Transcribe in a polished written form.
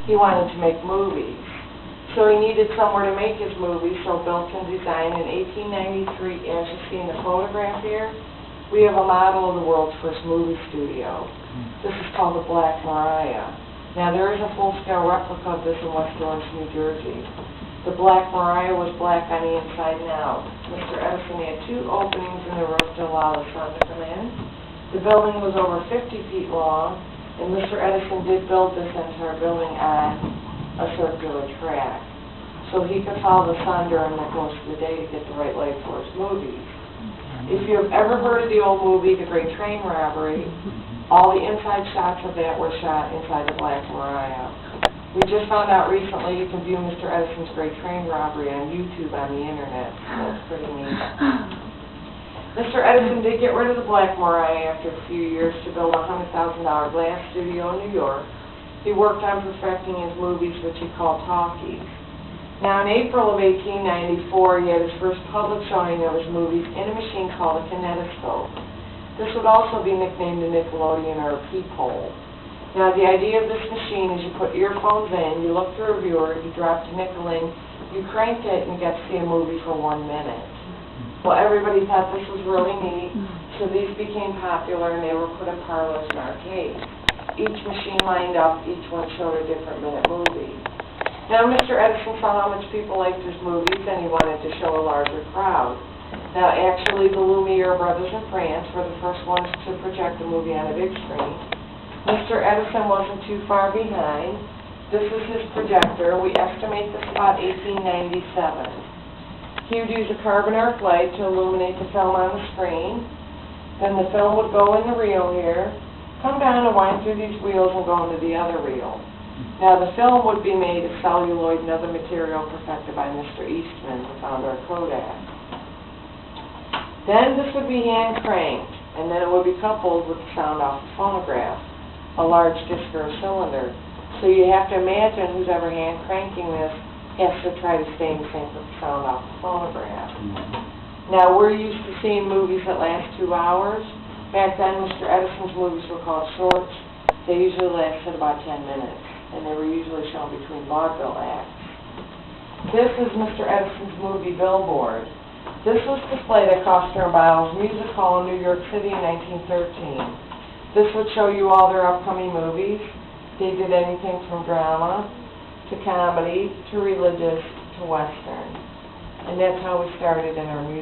he wanted to make movies. So he needed somewhere to make his movies, so built and designed in 1893, as you see in the photograph here, we have a model of the world's first movie studio. This is called the Black Maria. Now there is a full-scale replica of this in West Orange, New Jersey. The Black Maria was black on the inside and out. Mr. Edison had 2 openings in the roof to allow the sun to come in. The building was over 50 feet long, and Mr. Edison did build this entire building on a circular track, so he could follow the sun during most of the day to get the right light for his movies. If you have ever heard of the old movie, The Great Train Robbery, all the inside shots of that were shot inside the Black Maria. We just found out recently you can view Mr. Edison's Great Train Robbery on YouTube on the internet, so that's pretty neat. Mr. Edison did get rid of the Black Maria after a few years to build a $100,000 glass studio in New York. He worked on perfecting his movies, which he called talkies. Now, in April of 1894, he had his first public showing of his movies in a machine called a kinetoscope. This would also be nicknamed a Nickelodeon or a peephole. Now, the idea of this machine is you put earphones in, you look through a viewer, you drop the nickel in, you crank it, and you get to see a movie for 1 minute. Well, everybody thought this was really neat, so these became popular, and they were put in parlors and arcades. Each machine lined up, each one showed a different minute movie. Now, Mr. Edison saw how much people liked his movies, and he wanted to show a larger crowd. Now, actually, the Lumiere brothers in France were the first ones to project a movie on a big screen. Mr. Edison wasn't too far behind. This is his projector. We estimate this about 1897. He would use a carbon arc light to illuminate the film on the screen. Then the film would go in the reel here, come down and wind through these wheels and go into the other reel. Now, the film would be made of celluloid and other material perfected by Mr. Eastman, the founder of Kodak. Then this would be hand cranked, and then it would be coupled with the sound off the phonograph, a large disc or a cylinder. So you have to imagine who's ever hand cranking this has to try to stay in sync with the sound off the phonograph. Now, we're used to seeing movies that last 2 hours. Back then, Mr. Edison's movies were called shorts. They usually lasted about 10 minutes, and they were usually shown between vaudeville acts. This is Mr. Edison's movie billboard. This was displayed at Coster & Bowles Music Hall in New York City in 1913. This would show you all their upcoming movies. They did anything from drama to comedy to religious to western. And that's how we started in our music.